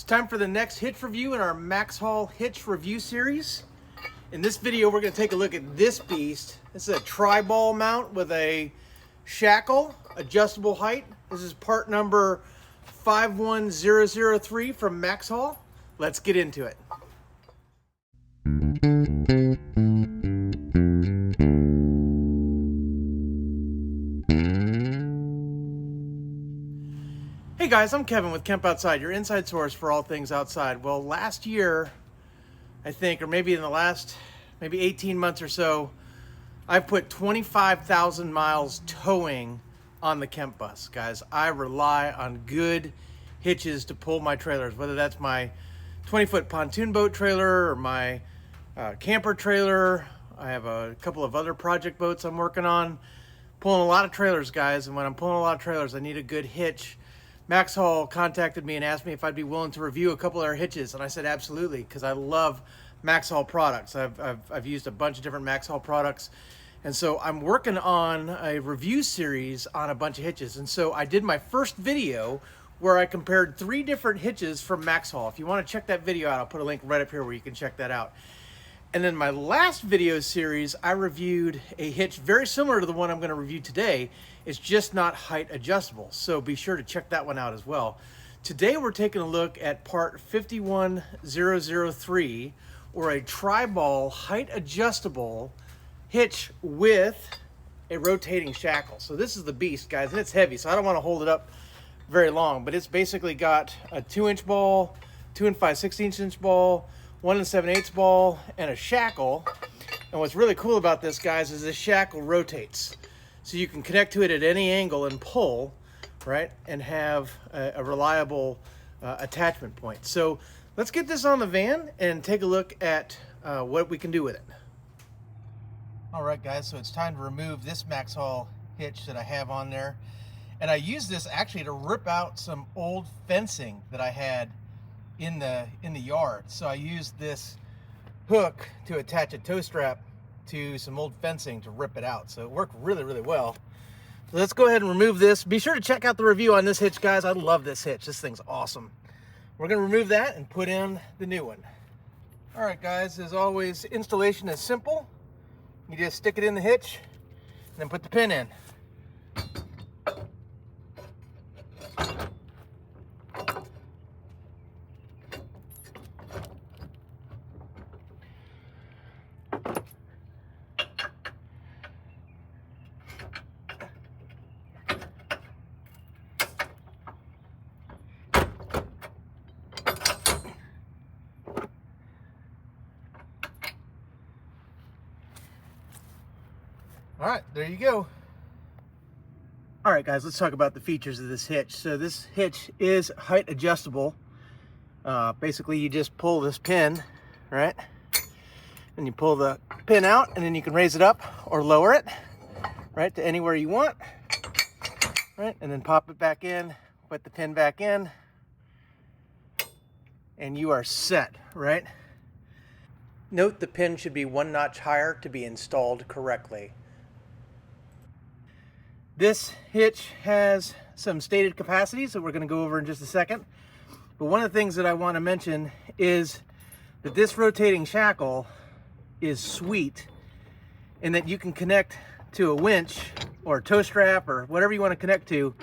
It's time for the next hitch review in our MaxxHaul Hitch review series. In this video, we're going to take a look at this beast. This is a tri ball mount with a shackle, adjustable height. This is part number 51003 from MaxxHaul. Let's get into it. Hey guys, I'm Kevin with Kemp Outside, your inside source for all things outside. Well, last year, I think, or maybe in the last 18 months or so, I've put 25,000 miles towing on the Kemp bus. Guys, I rely on good hitches to pull my trailers, whether that's my 20-foot pontoon boat trailer or my camper trailer. I have a couple of other project boats I'm working on. Pulling a lot of trailers, guys, and when I'm pulling a lot of trailers, I need a good hitch. MaxxHaul contacted me and asked me if I'd be willing to review a couple of their hitches, and I said absolutely, because I love MaxxHaul products. I've used a bunch of different MaxxHaul products, and so I'm working on a review series on a bunch of hitches. And so I did my first video where I compared 3 different hitches from MaxxHaul. If you want to check that video out, I'll put a link right up here where you can check that out. And then my last video series, I reviewed a hitch very similar to the one I'm going to review today. It's just not height adjustable, so be sure to check that one out as well. Today we're taking a look at part 51003, or a tri ball height adjustable hitch with a rotating shackle. So this is the beast, guys, and it's heavy, so I don't want to hold it up very long, but it's basically got a 2-inch ball, 2 5/16" ball, 1 7/8" ball, and a shackle. And what's really cool about this, guys, is this shackle rotates. So you can connect to it at any angle and pull, right? And have a reliable attachment point. So let's get this on the van and take a look at what we can do with it. All right, guys, so it's time to remove this MaxxHaul hitch that I have on there. And I use this actually to rip out some old fencing that I had in the yard. So I used this hook to attach a tow strap to some old fencing to rip it out. So it worked really, really well. So let's go ahead and remove this. Be sure to check out the review on this hitch, guys. I love this hitch. This thing's awesome. We're gonna remove that and put in the new one. All right, guys, as always, installation is simple. You just stick it in the hitch and then put the pin in. All right, there you go. All right, guys, let's talk about the features of this hitch. So this hitch is height adjustable. Basically, you just pull this pin, right? And you pull the pin out, and then you can raise it up or lower it, right, to anywhere you want, right? And then pop it back in, put the pin back in, and you are set, right? Note the pin should be 1 notch higher to be installed correctly. This hitch has some stated capacities that we're going to go over in just a second. But one of the things that I want to mention is that this rotating shackle is sweet in that you can connect to a winch or a tow strap or whatever you want to connect to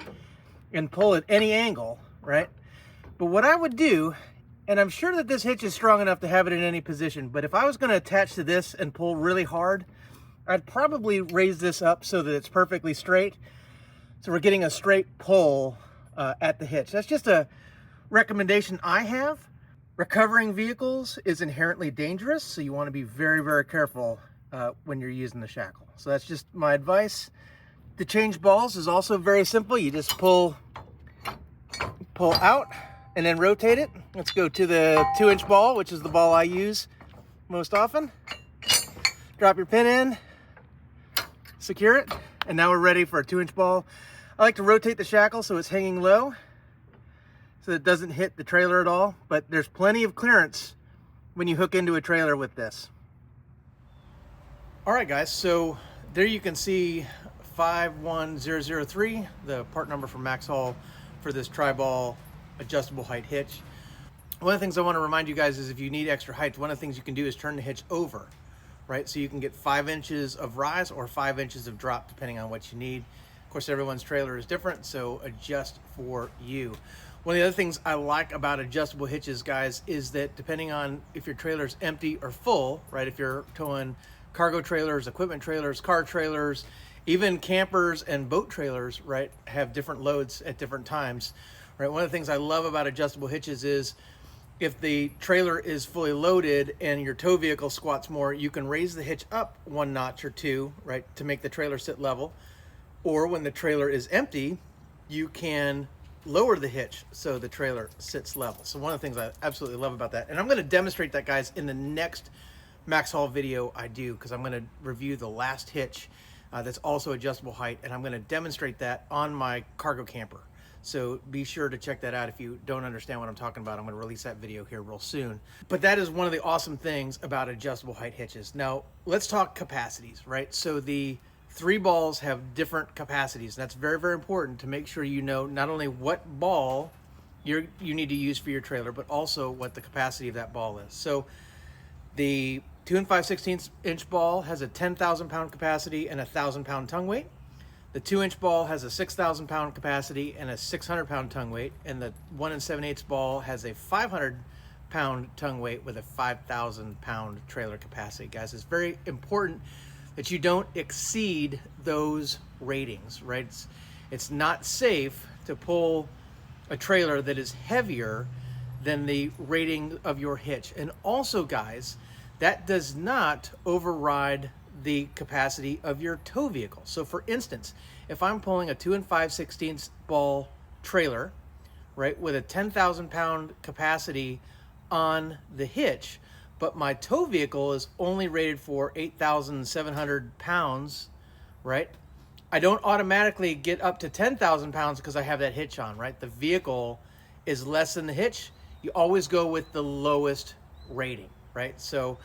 and pull at any angle, right? But what I would do, and I'm sure that this hitch is strong enough to have it in any position, but if I was going to attach to this and pull really hard, I'd probably raise this up so that it's perfectly straight. So we're getting a straight pull at the hitch. That's just a recommendation I have. Recovering vehicles is inherently dangerous, so you want to be very, very careful when you're using the shackle. So that's just my advice. To change balls is also very simple. You just pull out and then rotate it. Let's go to the 2-inch ball, which is the ball I use most often. Drop your pin in, secure it, and now we're ready for a 2-inch ball. I like to rotate the shackle so it's hanging low so it doesn't hit the trailer at all, but there's plenty of clearance when you hook into a trailer with this. All right, guys, so there you can see 51003, the part number from MaxxHaul for this tri ball adjustable height hitch. One of the things I want to remind you guys is if you need extra height, one of the things you can do is turn the hitch over, right? So you can get 5 inches of rise or 5 inches of drop, depending on what you need. Of course, everyone's trailer is different, so adjust for you. One of the other things I like about adjustable hitches, guys, is that depending on if your trailer is empty or full, right? If you're towing cargo trailers, equipment trailers, car trailers, even campers and boat trailers, right, have different loads at different times, right? One of the things I love about adjustable hitches is if the trailer is fully loaded and your tow vehicle squats more, you can raise the hitch up 1 notch or 2, right, to make the trailer sit level. Or when the trailer is empty, you can lower the hitch so the trailer sits level. So one of the things I absolutely love about that, and I'm going to demonstrate that, guys, in the next MaxxHaul video I do, because I'm going to review the last hitch that's also adjustable height, and I'm going to demonstrate that on my cargo camper. So be sure to check that out if you don't understand what I'm talking about. I'm going to release that video here real soon. But that is one of the awesome things about adjustable height hitches. Now, let's talk capacities, right? So the 3 balls have different capacities. That's very, very important to make sure you know not only what ball you need to use for your trailer, but also what the capacity of that ball is. So the 2 5/16 inch ball has a 10,000 pound capacity and a 1,000 pound tongue weight. The 2-inch ball has a 6,000 pound capacity and a 600 pound tongue weight, and the 1 7/8 ball has a 500 pound tongue weight with a 5,000 pound trailer capacity. Guys, it's very important that you don't exceed those ratings, right? It's not safe to pull a trailer that is heavier than the rating of your hitch. And also, guys, that does not override the capacity of your tow vehicle. So for instance, if I'm pulling a 2 5/16 ball trailer, right, with a 10,000 pound capacity on the hitch, but my tow vehicle is only rated for 8,700 pounds, right? I don't automatically get up to 10,000 pounds because I have that hitch on, right? The vehicle is less than the hitch. You always go with the lowest rating, right? So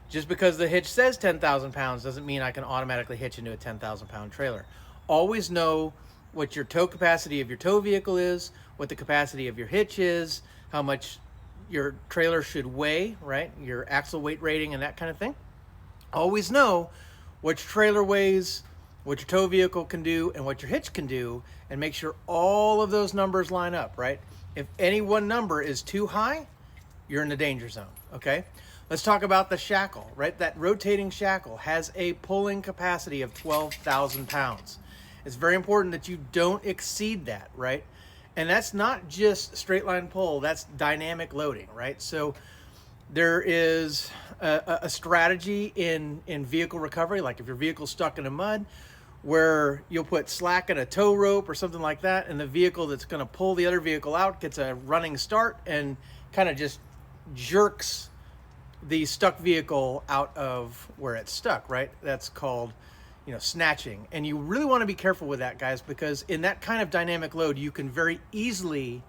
just because the hitch says 10,000 pounds doesn't mean I can automatically hitch into a 10,000 pound trailer. Always know what your tow capacity of your tow vehicle is, what the capacity of your hitch is, how much your trailer should weigh, right? Your axle weight rating and that kind of thing. Always know what your trailer weighs, what your tow vehicle can do, and what your hitch can do, and make sure all of those numbers line up, right? If any one number is too high, you're in the danger zone, okay? Let's talk about the Shackle, right? That rotating Shackle has a pulling capacity of 12,000 pounds. It's very important that you don't exceed that, right? And that's not just straight line pull, that's dynamic loading, right? So there is a strategy in vehicle recovery, like if your vehicle's stuck in the mud, where you'll put slack in a tow rope or something like that, and the vehicle that's going to pull the other vehicle out gets a running start and kind of just jerks the stuck vehicle out of where it's stuck, right? That's called, snatching. And you really want to be careful with that, guys, because in that kind of dynamic load, you can very easily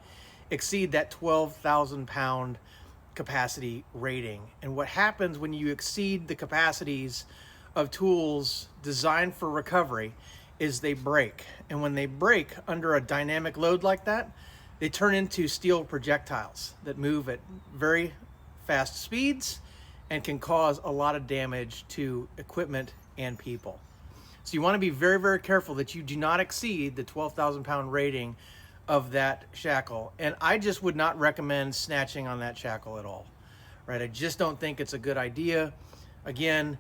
exceed that 12,000 pound capacity rating. And what happens when you exceed the capacities of tools designed for recovery is they break. And when they break under a dynamic load like that, they turn into steel projectiles that move at very fast speeds and can cause a lot of damage to equipment and people. So you want to be very, very careful that you do not exceed the 12,000 pound rating of that Shackle. And I just would not recommend snatching on that Shackle at all, right? I just don't think it's a good idea. Again,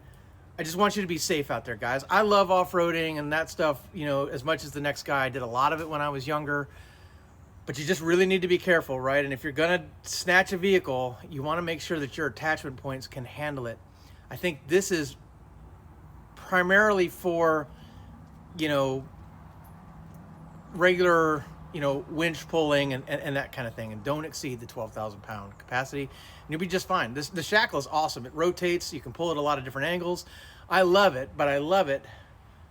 I just want you to be safe out there, guys. I love off-roading and that stuff, as much as the next guy. I did a lot of it when I was younger. But you just really need to be careful, right? And if you're gonna snatch a vehicle, you wanna make sure that your attachment points can handle it. I think this is primarily for, regular, winch pulling and that kind of thing. And don't exceed the 12,000 pound capacity. And you'll be just fine. The Shackle is awesome. It rotates. You can pull it a lot of different angles. I love it, but I love it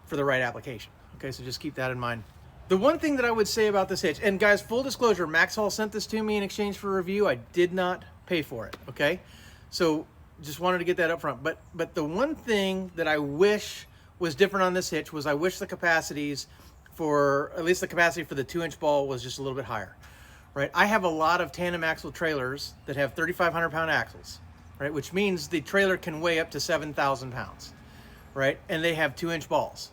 for the right application. Okay, so just keep that in mind. The one thing that I would say about this hitch, and guys, full disclosure, MaxxHaul sent this to me in exchange for a review. I did not pay for it, okay? So just wanted to get that up front. But the one thing that I wish was different on this hitch was I wish the capacities for, at least the capacity for the 2-inch ball was just a little bit higher, right? I have a lot of tandem axle trailers that have 3,500 pound axles, right? Which means the trailer can weigh up to 7,000 pounds, right? And they have 2-inch balls.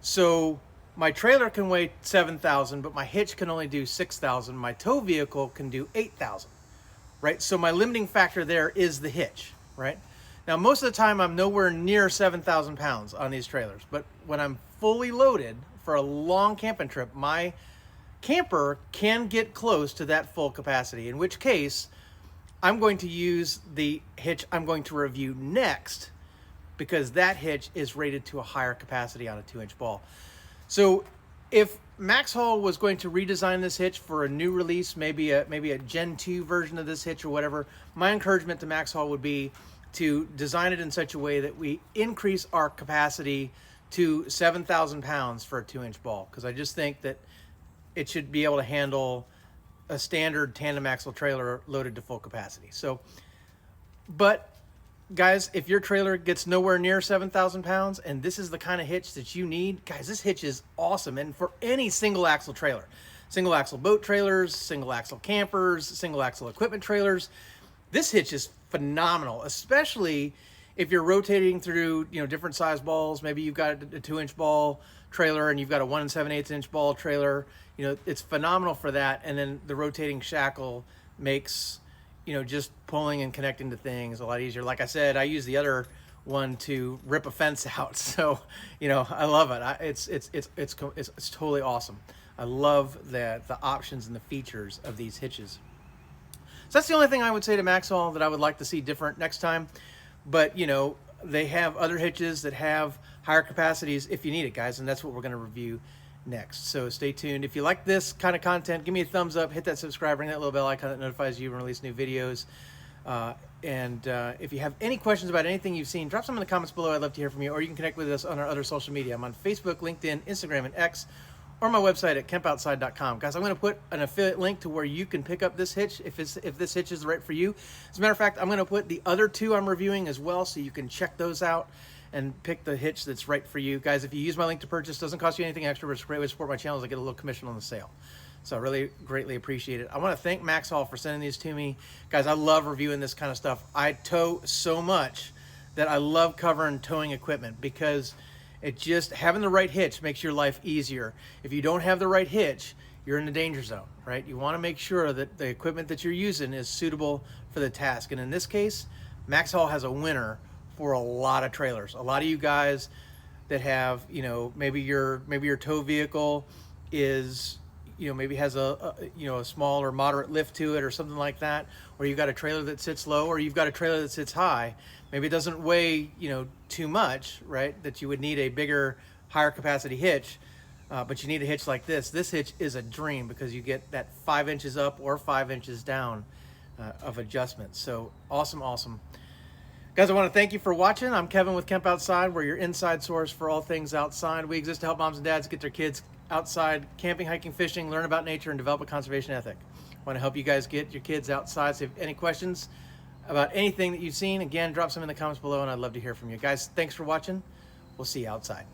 So my trailer can weigh 7,000, but my hitch can only do 6,000. My tow vehicle can do 8,000, right? So my limiting factor there is the hitch, right? Now, most of the time I'm nowhere near 7,000 pounds on these trailers, but when I'm fully loaded for a long camping trip, my camper can get close to that full capacity, in which case I'm going to use the hitch I'm going to review next, because that hitch is rated to a higher capacity on a 2-inch ball. So if MaxxHaul was going to redesign this hitch for a new release, maybe a Gen 2 version of this hitch or whatever, my encouragement to MaxxHaul would be to design it in such a way that we increase our capacity to 7,000 pounds for a 2-inch ball, because I just think that it should be able to handle a standard tandem axle trailer loaded to full capacity. So, but guys, if your trailer gets nowhere near 7,000 pounds and this is the kind of hitch that you need, guys, this hitch is awesome. And for any single axle trailer, single axle boat trailers, single axle campers, single axle equipment trailers, this hitch is phenomenal, especially if you're rotating through, different size balls. Maybe you've got a 2-inch ball trailer and you've got a 1 7/8 inch ball trailer. It's phenomenal for that. And then the rotating shackle makes, just pulling and connecting to things a lot easier. Like I said, I use the other one to rip a fence out. So, I love it. It's totally awesome. I love the options and the features of these hitches. So that's the only thing I would say to MaxxHaul that I would like to see different next time. But, they have other hitches that have higher capacities if you need it, guys. And that's what we're going to review next. So stay tuned. If you like this kind of content, give me a thumbs up, hit that subscribe, ring that little bell icon that notifies you when I release new videos. If you have any questions about anything you've seen, drop some in the comments below. I'd love to hear from you. Or you can connect with us on our other social media. I'm on Facebook, LinkedIn, Instagram, and X, or my website at campoutside.com. Guys, I'm going to put an affiliate link to where you can pick up this hitch if this hitch is right for you. As a matter of fact, I'm going to put the other two I'm reviewing as well, so you can check those out and pick the hitch that's right for you. Guys, if you use my link to purchase, doesn't cost you anything extra, but it's a great way to support my channel as I get a little commission on the sale. So I really greatly appreciate it. I want to thank MaxxHaul for sending these to me. Guys, I love reviewing this kind of stuff. I tow so much that I love covering towing equipment, because having the right hitch makes your life easier. If you don't have the right hitch, you're in the danger zone, right? You want to make sure that the equipment that you're using is suitable for the task. And in this case, MaxxHaul has a winner for a lot of trailers. A lot of you guys that have, maybe your tow vehicle is, maybe has a small or moderate lift to it or something like that, or you've got a trailer that sits low, or you've got a trailer that sits high. Maybe it doesn't weigh, too much, right? That you would need a bigger, higher capacity hitch, but you need a hitch like this. This hitch is a dream, because you get that 5 inches up or 5 inches down of adjustment. So awesome, awesome. Guys, I want to thank you for watching. I'm Kevin with Camp Outside. We're your inside source for all things outside. We exist to help moms and dads get their kids outside camping, hiking, fishing, learn about nature, and develop a conservation ethic. I want to help you guys get your kids outside. So if you have any questions about anything that you've seen, again, drop some in the comments below, and I'd love to hear from you. Guys, thanks for watching. We'll see you outside.